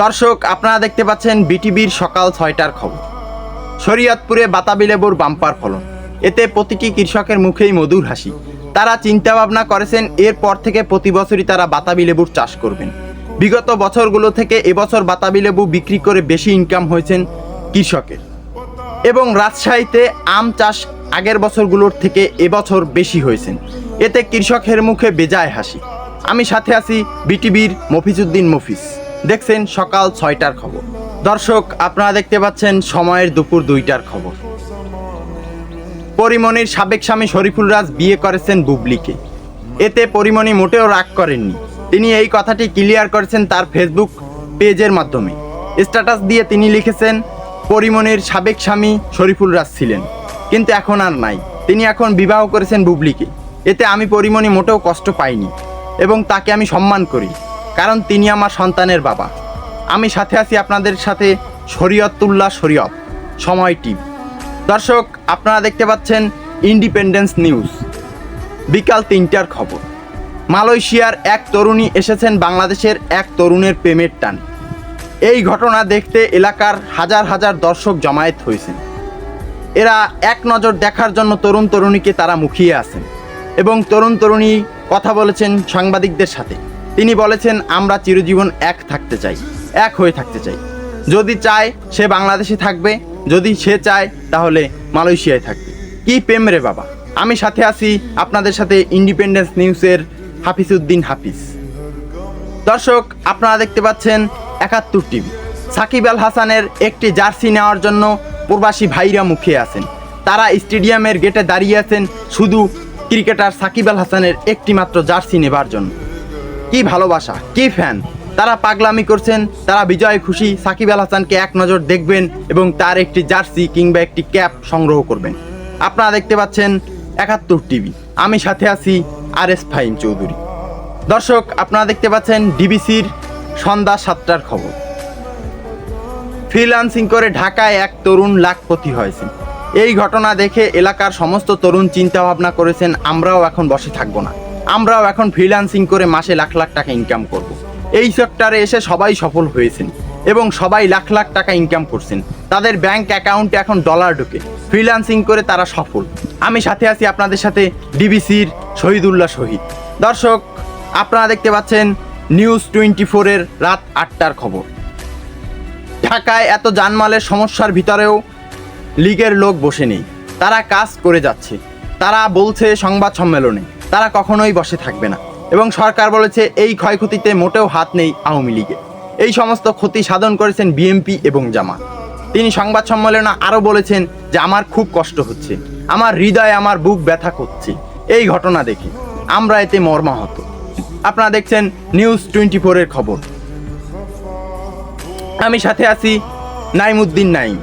দর্শক, আপনারা দেখতে পাচ্ছেন বিটিভির সকাল ৬টার খবর। শরীয়তপুরে বাতাবি লেবুর বাম্পার ফলন, এতে প্রতিটি কৃষকের মুখেই মধুর হাসি। তারা চিন্তা ভাবনা করেছেন এরপর থেকে প্রতি বছরই তারা বাতাবি লেবুর চাষ করবেন। বিগত বছরগুলো থেকে এবছর বাতাবি লেবু বিক্রি করে বেশি ইনকাম হয়েছেন কৃষকের। এবং রাজশাহীতে আম চাষ আগের বছরগুলোর থেকে এবছর বেশি হয়েছেন, এতে কৃষকের মুখে বেজায় হাসি। আমি সাথে আছি বিটিভির মফিজউদ্দিন মফিজ। দেখছেন সকাল ৬টার খবর। দর্শক, আপনারা দেখতে পাচ্ছেন সময়ের দুপুর ২টার খবর। পরিমণির সাবেক স্বামী শরীফুল রাজ বিয়ে করেছেন বুবলিকে। এতে পরিমণি মোটেও রাগ করেননি। তিনি এই কথাটি ক্লিয়ার করেছেন তার ফেসবুক পেজের মাধ্যমে। স্ট্যাটাস দিয়ে তিনি লিখেছেন, পরিমণির সাবেক স্বামী শরীফুল রাজ ছিলেন, কিন্তু এখন আর নাই। তিনি এখন বিবাহ করেছেন বুবলিকে। এতে আমি পরিমণি মোটেও কষ্ট পাইনি এবং তাকে আমি সম্মান করি, কারণ তিনি আমার সন্তানের বাবা। আমি সাথে আছি আপনাদের সাথে শরীয়তুল্লাহ শরীয়ত, সময় টিভি। দর্শক, আপনারা দেখতে পাচ্ছেন ইন্ডিপেন্ডেন্স নিউজ, বিকাল ৩টার খবর। মালয়েশিয়ার এক তরুণী এসেছেন বাংলাদেশের এক তরুণের প্রেমের টানে। এই ঘটনা দেখতে এলাকার হাজার হাজার দর্শক জমায়েত হয়েছেন। এরা এক নজর দেখার জন্য তরুণ তরুণীকে তারা মুখিয়ে আছেন এবং তরুণ তরুণী কথা বলেছেন সাংবাদিকদের সাথে। তিনি বলেছেন, আমরা চিরজীবন এক থাকতে চাই, এক হয়ে থাকতে চাই। যদি চায় সে বাংলাদেশে থাকবে, যদি সে চায় তাহলে মালয়েশিয়ায় থাকবে। কি প্রেম রে বাবা। আমি সাথে আছি আপনাদের সাথে ইন্ডিপেন্ডেন্স নিউজের হাফিজউদ্দিন হাফিজ। দর্শক, আপনারা দেখতে পাচ্ছেন ৭১ টিভি। সাকিব আল হাসানের একটি জার্সি নেওয়ার জন্য প্রবাসী ভাইরা মুখিয়ে আছেন। তারা স্টেডিয়ামের গেটে দাঁড়িয়ে আছেন শুধু ক্রিকেটার সাকিব আল হাসানের একটি মাত্র জার্সি নেবার জন্য। কি ভালোবাসা, কি ফ্যান। তারা পাগলামি করছেন, তারা বিজয় খুশি। সাকিব আল হাসানকে এক নজর দেখবেন এবং তার একটি জার্সি কিংবা একটি ক্যাপ সংগ্রহ করবেন। আপনারা দেখতে পাচ্ছেন ৭১ টিভি। আমি সাথে আছি RS ফাহিম চৌধুরী। দর্শক, আপনারা দেখতে পাচ্ছেন ডিবিসির সন্ধ্যা ৭টার খবর। ফ্রিল্যান্সিং করে ঢাকায় এক তরুণ লাখপতি হয়েছেন। এই ঘটনা দেখে এলাকার সমস্ত তরুণ চিন্তা ভাবনা করেছেন, আমরাও এখন বসে থাকবো না, আমরাও এখন ফ্রিল্যান্সিং করে মাসে লাখ লাখ টাকা ইনকাম করব। এই সেক্টরে এসে সবাই সফল হয়েছেন এবং সবাই লাখ লাখ টাকা ইনকাম করছেন। তাদের ব্যাংক অ্যাকাউন্টে এখন ডলার ঢোকে। ফ্রিল্যান্সিং করে তারা সফল। আমি সাথে আছি আপনাদের সাথে ডিবিসির শহীদুল্লাহ শহীদ। দর্শক, আপনারা দেখতে পাচ্ছেন নিউজ 24-এর রাত ৮টার খবর। ঢাকায় এত জানমালের সমস্যার ভিতরেও লীগের লোক বসে নেই, তারা কাজ করে যাচ্ছে। তারা বলছে সংবাদ সম্মেলনে তারা কখনোই বসে থাকবে না এবং সরকার বলেছে এই ক্ষয়ক্ষতিতে মোটেও হাত নেই আওয়ামী লীগের। এই সমস্ত ক্ষতি সাধন করেছেন বিএনপি এবং জামাত। তিনি সংবাদ সম্মেলনে আরও বলেছেন যে আমার খুব কষ্ট হচ্ছে, আমার হৃদয়ে আমার বুক ব্যথা করছে এই ঘটনা দেখে, আমরা এতে মর্মাহত। আপনারা দেখছেন নিউজ 24-এর খবর। আমি সাথে আছি নাইমুদ্দিন নাইম।